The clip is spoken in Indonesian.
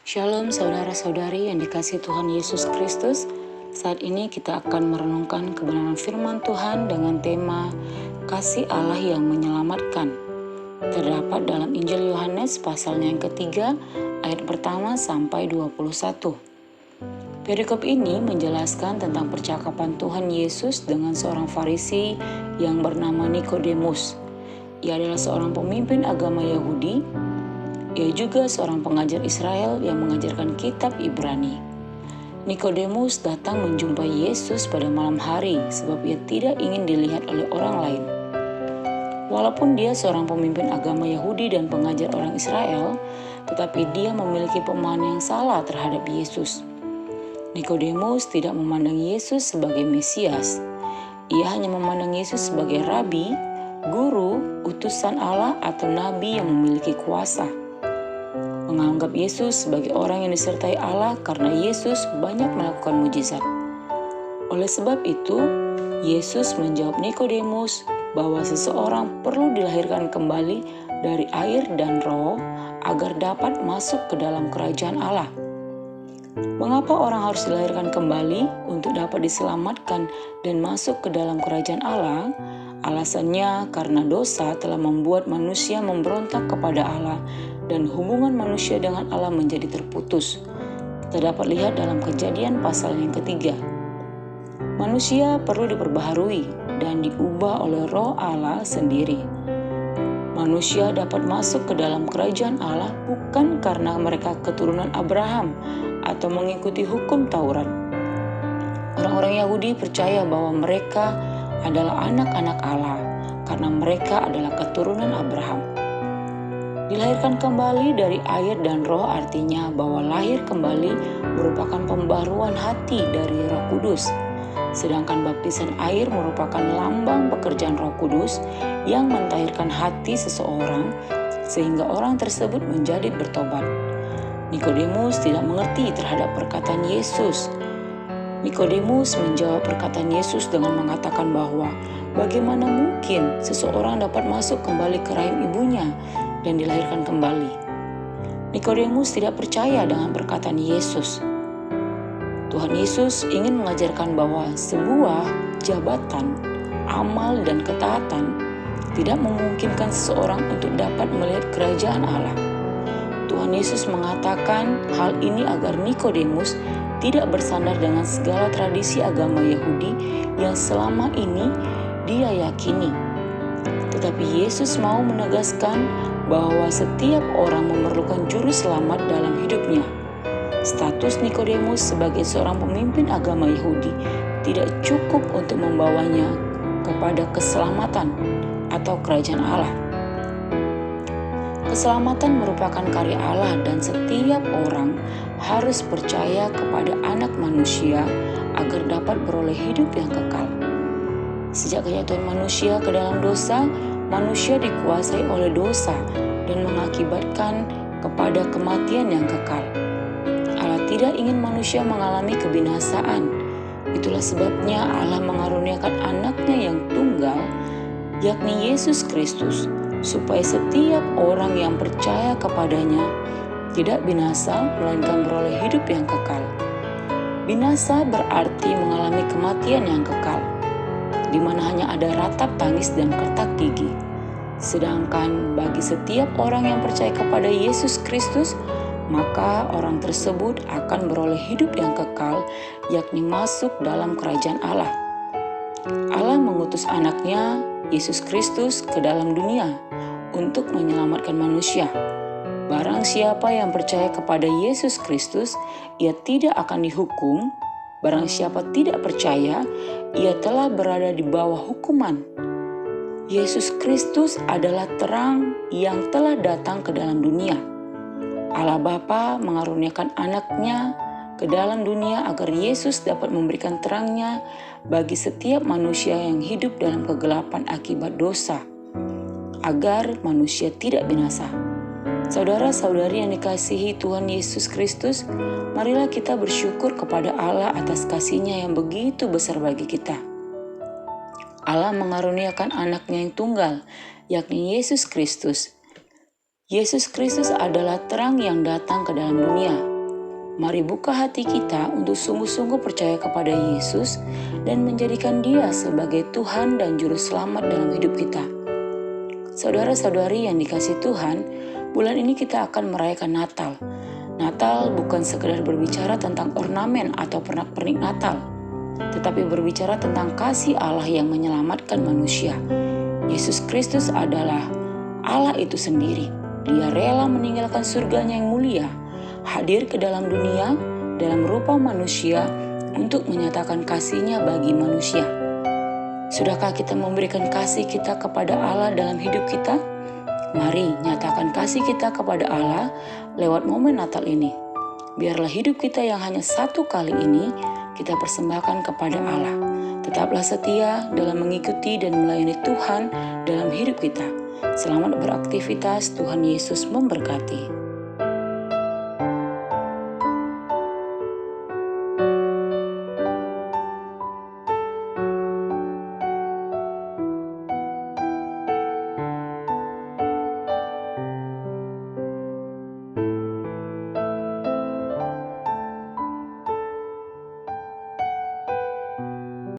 Shalom saudara-saudari yang dikasihi Tuhan Yesus Kristus. Saat ini kita akan merenungkan kebenaran firman Tuhan dengan tema Kasih Allah yang menyelamatkan. Terdapat dalam Injil Yohanes pasalnya yang ketiga, ayat pertama sampai 21. Perikop ini menjelaskan tentang percakapan Tuhan Yesus dengan seorang Farisi yang bernama Nikodemus. Ia adalah seorang pemimpin agama Yahudi. Ia juga seorang pengajar Israel yang mengajarkan kitab Ibrani. Nikodemus datang menjumpai Yesus pada malam hari sebab ia tidak ingin dilihat oleh orang lain. Walaupun dia seorang pemimpin agama Yahudi dan pengajar orang Israel, tetapi dia memiliki pemahaman yang salah terhadap Yesus. Nikodemus tidak memandang Yesus sebagai Mesias. Ia hanya memandang Yesus sebagai rabi, guru, utusan Allah atau nabi yang memiliki kuasa. Menganggap Yesus sebagai orang yang disertai Allah karena Yesus banyak melakukan mujizat. Oleh sebab itu, Yesus menjawab Nikodemus bahwa seseorang perlu dilahirkan kembali dari air dan roh agar dapat masuk ke dalam kerajaan Allah. Mengapa orang harus dilahirkan kembali untuk dapat diselamatkan dan masuk ke dalam kerajaan Allah? Alasannya karena dosa telah membuat manusia memberontak kepada Allah dan hubungan manusia dengan Allah menjadi terputus. Kita dapat lihat dalam Kejadian pasal yang ketiga. Manusia perlu diperbaharui dan diubah oleh Roh Allah sendiri. Manusia dapat masuk ke dalam kerajaan Allah bukan karena mereka keturunan Abraham atau mengikuti hukum Taurat. Orang-orang Yahudi percaya bahwa mereka adalah anak-anak Allah karena mereka adalah keturunan Abraham. Dilahirkan kembali dari air dan roh artinya bahwa lahir kembali merupakan pembaruan hati dari Roh Kudus. Sedangkan baptisan air merupakan lambang pekerjaan Roh Kudus yang mentahirkan hati seseorang sehingga orang tersebut menjadi bertobat. Nikodemus tidak mengerti terhadap perkataan Yesus. Nikodemus menjawab perkataan Yesus dengan mengatakan bahwa bagaimana mungkin seseorang dapat masuk kembali ke rahim ibunya dan dilahirkan kembali. Nikodemus tidak percaya dengan perkataan Yesus. Tuhan Yesus ingin mengajarkan bahwa sebuah jabatan, amal, dan ketaatan tidak memungkinkan seseorang untuk dapat melihat kerajaan Allah. Tuhan Yesus mengatakan hal ini agar Nikodemus tidak bersandar dengan segala tradisi agama Yahudi yang selama ini dia yakini. Tetapi Yesus mau menegaskan bahwa setiap orang memerlukan juru selamat dalam hidupnya. Status Nikodemus sebagai seorang pemimpin agama Yahudi tidak cukup untuk membawanya kepada keselamatan atau kerajaan Allah. Keselamatan merupakan karya Allah dan setiap orang harus percaya kepada Anak Manusia agar dapat beroleh hidup yang kekal. Sejak kejatuhan manusia ke dalam dosa, manusia dikuasai oleh dosa dan mengakibatkan kepada kematian yang kekal. Allah tidak ingin manusia mengalami kebinasaan. Itulah sebabnya Allah mengaruniakan anaknya yang tunggal, yakni Yesus Kristus, supaya setiap orang yang percaya kepadanya tidak binasa, melainkan beroleh hidup yang kekal. Binasa berarti mengalami kematian yang kekal, di mana hanya ada ratap tangis dan kertak gigi. Sedangkan bagi setiap orang yang percaya kepada Yesus Kristus, maka orang tersebut akan beroleh hidup yang kekal, yakni masuk dalam kerajaan Allah. Allah mengutus anaknya, Yesus Kristus, ke dalam dunia untuk menyelamatkan manusia. Barang siapa yang percaya kepada Yesus Kristus, ia tidak akan dihukum. Barang siapa tidak percaya, ia telah berada di bawah hukuman. Yesus Kristus adalah terang yang telah datang ke dalam dunia. Allah Bapa mengaruniakan anaknya ke dalam dunia agar Yesus dapat memberikan terangnya bagi setiap manusia yang hidup dalam kegelapan akibat dosa, agar manusia tidak binasa. Saudara-saudari yang dikasihi Tuhan Yesus Kristus, marilah kita bersyukur kepada Allah atas kasih-Nya yang begitu besar bagi kita. Allah mengaruniakan anaknya yang tunggal, yakni Yesus Kristus. Yesus Kristus adalah terang yang datang ke dalam dunia. Mari buka hati kita untuk sungguh-sungguh percaya kepada Yesus dan menjadikan Dia sebagai Tuhan dan Juru Selamat dalam hidup kita. Saudara-saudari yang dikasihi Tuhan, bulan ini kita akan merayakan Natal. Natal bukan sekedar berbicara tentang ornamen atau pernak-pernik Natal, tetapi berbicara tentang kasih Allah yang menyelamatkan manusia. Yesus Kristus adalah Allah itu sendiri. Dia rela meninggalkan surganya yang mulia, hadir ke dalam dunia dalam rupa manusia untuk menyatakan kasih-Nya bagi manusia. Sudahkah kita memberikan kasih kita kepada Allah dalam hidup kita? Mari nyatakan kasih kita kepada Allah lewat momen Natal ini. Biarlah hidup kita yang hanya satu kali ini kita persembahkan kepada Allah. Tetaplah setia dalam mengikuti dan melayani Tuhan dalam hidup kita. Selamat beraktivitas, Tuhan Yesus memberkati.